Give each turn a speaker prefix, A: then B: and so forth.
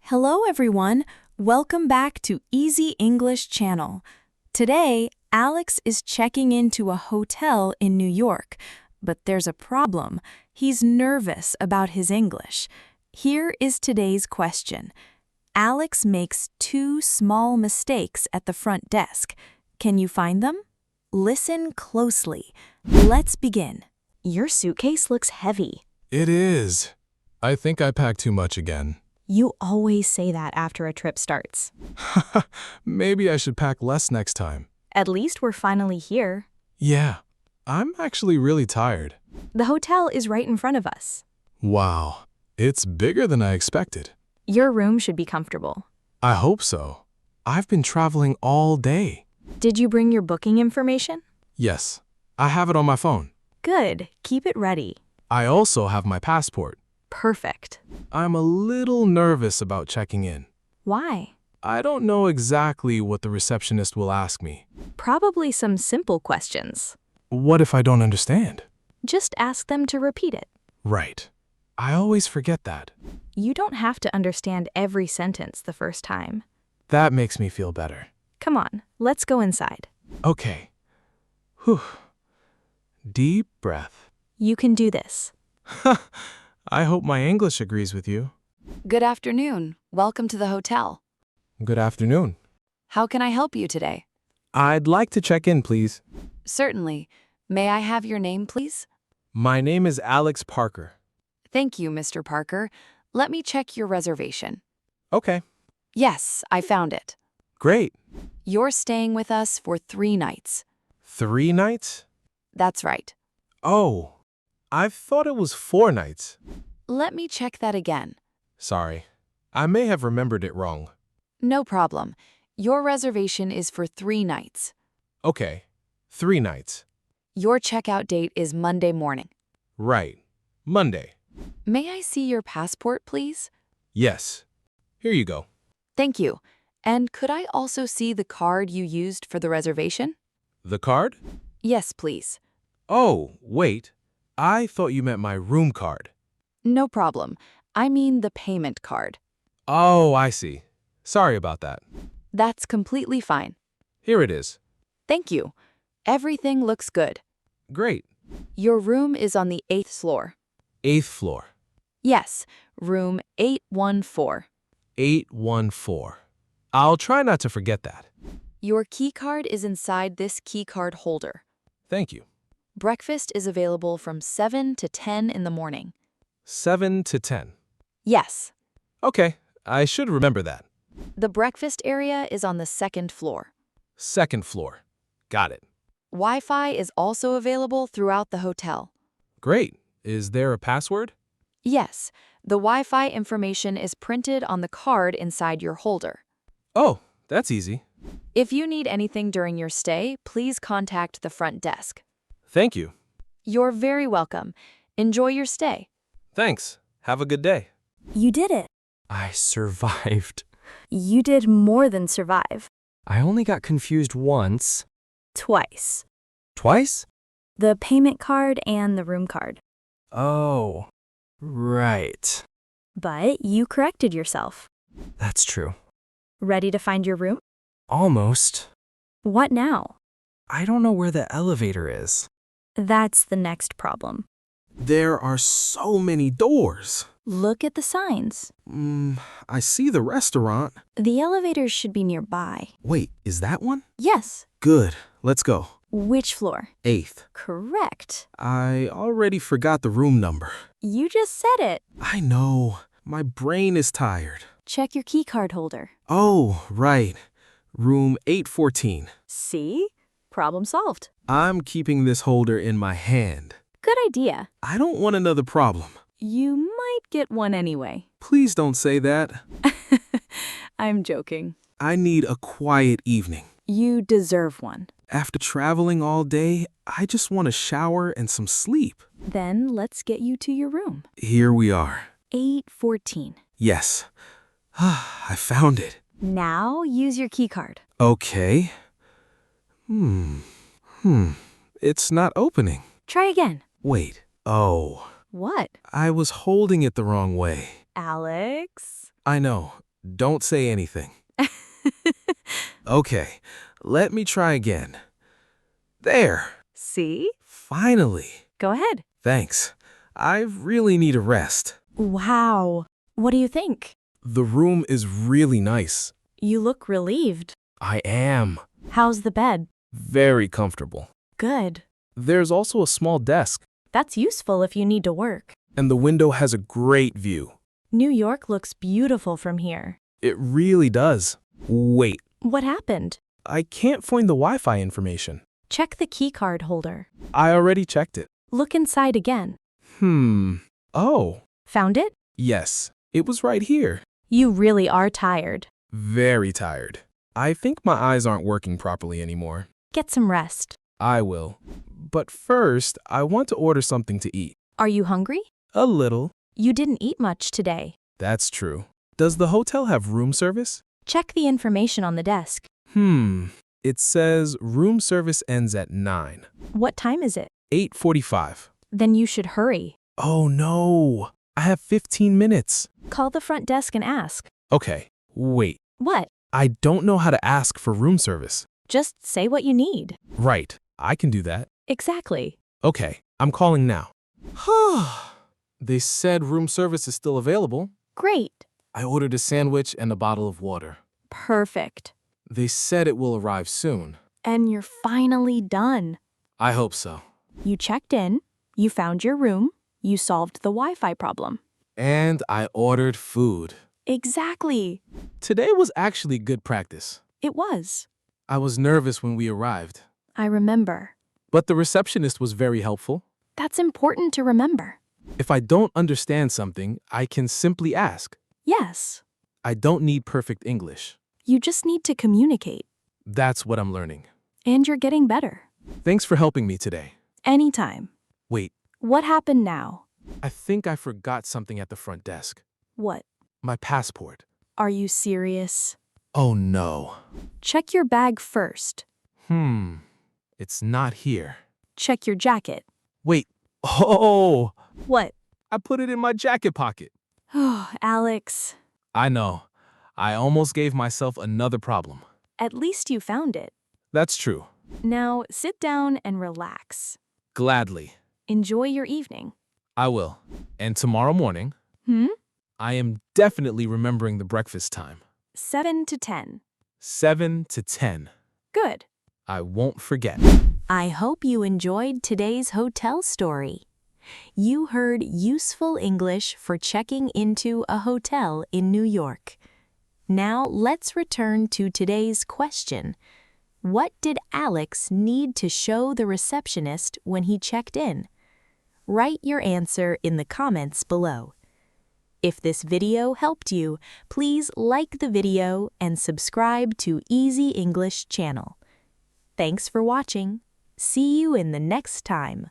A: Hello everyone, welcome back to Easy English Channel. Today, Alex is checking into a hotel in New York, but there's a problem. He's nervous about his English. Here is today's question. Alex makes two small mistakes at the front desk. Can you find them? Listen closely. Let's begin.
B: Your suitcase looks heavy.
C: It is. I think I packed too much again.
B: You always say that after a trip starts.
C: Maybe I should pack less next time.
B: At least we're finally here.
C: Yeah, I'm actually really tired.
B: The hotel is right in front of us.
C: Wow, it's bigger than I expected.
B: Your room should be comfortable.
C: I hope so. I've been traveling all day.
B: Did you bring your booking information?
C: Yes, I have it on my phone.
B: Good. Keep it ready.
C: I also have my passport.
B: Perfect.
C: I'm a little nervous about checking in.
B: Why?
C: I don't know exactly what the receptionist will ask me.
B: Probably some simple questions.
C: What if I don't understand?
B: Just ask them to repeat it.
C: Right. I always forget that.
B: You don't have to understand every sentence the first time.
C: That makes me feel better.
B: Come on, let's go inside.
C: Okay. Whew. Deep breath.
B: You can do this.
C: I hope my English agrees with you.
D: Good afternoon. Welcome to the hotel.
C: Good afternoon.
D: How can I help you today?
C: I'd like to check in, please.
D: Certainly. May I have your name, please?
C: My name is Alex Parker.
D: Thank you, Mr. Parker. Let me check your reservation.
C: Okay.
D: Yes, I found it.
C: Great.
D: You're staying with us for 3 nights.
C: 3 nights?
D: That's right.
C: Oh, I thought it was 4 nights.
D: Let me check that again.
C: Sorry. I may have remembered it wrong.
D: No problem. Your reservation is for 3 nights.
C: Okay. 3 nights.
D: Your checkout date is Monday morning.
C: Right. Monday.
D: May I see your passport, please?
C: Yes. Here you go.
D: Thank you. And could I also see the card you used for the reservation?
C: The card?
D: Yes, please.
C: Oh, wait. I thought you meant my room card.
D: No problem. I mean the payment card.
C: Oh, I see. Sorry about that.
D: That's completely fine.
C: Here it is.
D: Thank you. Everything looks good.
C: Great.
D: Your room is on the 8th floor.
C: 8th floor.
D: Yes, room 814.
C: 814. I'll try not to forget that.
D: Your key card is inside this key card holder.
C: Thank you.
D: Breakfast is available from 7 to 10 in the morning.
C: 7 to 10.
D: Yes.
C: Okay, I should remember that.
D: The breakfast area is on the 2nd floor.
C: 2nd floor. Got it.
D: Wi-Fi is also available throughout the hotel.
C: Great. Is there a password?
D: Yes, the Wi-Fi information is printed on the card inside your holder.
C: Oh, that's easy.
D: If you need anything during your stay, please contact the front desk.
C: Thank you.
D: You're very welcome. Enjoy your stay.
C: Thanks. Have a good day.
B: You did it.
E: I survived.
B: You did more than survive.
E: I only got confused once.
B: Twice.
E: Twice?
B: The payment card and the room card.
E: Oh, right.
B: But you corrected yourself.
E: That's true.
B: Ready to find your room?
E: Almost.
B: What now?
E: I don't know where the elevator is.
B: That's the next problem.
C: There are so many doors.
B: Look at the signs.
C: I see the restaurant.
B: The elevators should be nearby.
C: Wait, is that one?
B: Yes.
C: Good. Let's go.
B: Which floor?
C: 8th.
B: Correct.
C: I already forgot the room number.
B: You just said it.
C: I know. My brain is tired.
B: Check your key card holder.
C: Oh, right. Room 814.
B: See? Problem solved.
C: I'm keeping this holder in my hand.
B: Good idea.
C: I don't want another problem.
B: You might get one anyway.
C: Please don't say that.
B: I'm joking.
C: I need a quiet evening.
B: You deserve one.
C: After traveling all day, I just want a shower and some sleep.
B: Then let's get you to your room.
C: Here we are.
B: 814.
C: Yes. I found it.
B: Now use your key card.
C: Okay. It's not opening.
B: Try again.
C: Wait. Oh.
B: What?
C: I was holding it the wrong way.
B: Alex?
C: I know. Don't say anything. Okay, let me try again. There.
B: See?
C: Finally.
B: Go ahead.
C: Thanks. I really need a rest.
B: Wow. What do you think?
C: The room is really nice.
B: You look relieved.
C: I am.
B: How's the bed?
C: Very comfortable.
B: Good.
C: There's also a small desk,
B: That's useful if you need to work.
C: and the window has a great view.
B: New York looks beautiful from here.
C: It really does. Wait,
B: What happened?
C: I can't find the Wi-Fi information.
B: Check the keycard holder.
C: I already checked it.
B: Look inside again.
C: Oh,
B: Found it?
C: yes. It was right here.
B: You really are tired.
C: Very tired. I think my eyes aren't working properly anymore.
B: Get some rest.
C: I will. But first, I want to order something to eat.
B: Are you hungry?
C: A little.
B: You didn't eat much today.
C: That's true. Does the hotel have room service?
B: Check the information on the desk.
C: It says room service ends at 9.
B: What time is it?
C: 8:45.
B: Then you should hurry.
C: Oh no. I have 15 minutes.
B: Call the front desk and ask.
C: Okay, wait.
B: What?
C: I don't know how to ask for room service.
B: Just say what you need.
C: Right, I can do that.
B: Exactly.
C: Okay, I'm calling now. They said room service is still available.
B: Great.
C: I ordered a sandwich and a bottle of water.
B: Perfect.
C: They said it will arrive soon.
B: And you're finally done.
C: I hope so.
B: You checked in, you found your room, you solved the Wi-Fi problem.
C: And I ordered food.
B: Exactly.
C: Today was actually good practice.
B: It was.
C: I was nervous when we arrived,
B: I remember.
C: but the receptionist was very helpful.
B: That's important to remember.
C: If I don't understand something, I can simply ask.
B: Yes.
C: I don't need perfect English.
B: You just need to communicate.
C: That's what I'm learning.
B: And you're getting better.
C: Thanks for helping me today.
B: Anytime.
C: Wait,
B: What happened now?
C: I think I forgot something at the front desk.
B: What?
C: My passport.
B: Are you serious?
C: Oh no.
B: Check your bag first.
C: It's not here.
B: Check your jacket.
C: Wait. Oh,
B: What?
C: I put it in my jacket pocket.
B: Oh, Alex.
C: I know. I almost gave myself another problem.
B: At least you found it.
C: That's true.
B: Now sit down and relax.
C: Gladly.
B: Enjoy your evening.
C: I will. And tomorrow morning, I am definitely remembering the breakfast time.
B: 7 to 10.
C: 7 to 10.
B: Good.
C: I won't forget.
A: I hope you enjoyed today's hotel story. You heard useful English for checking into a hotel in New York. Now let's return to today's question. What did Alex need to show the receptionist when he checked in? Write your answer in the comments below. If this video helped you, please like the video and subscribe to Easy English channel. Thanks for watching. See you in the next time.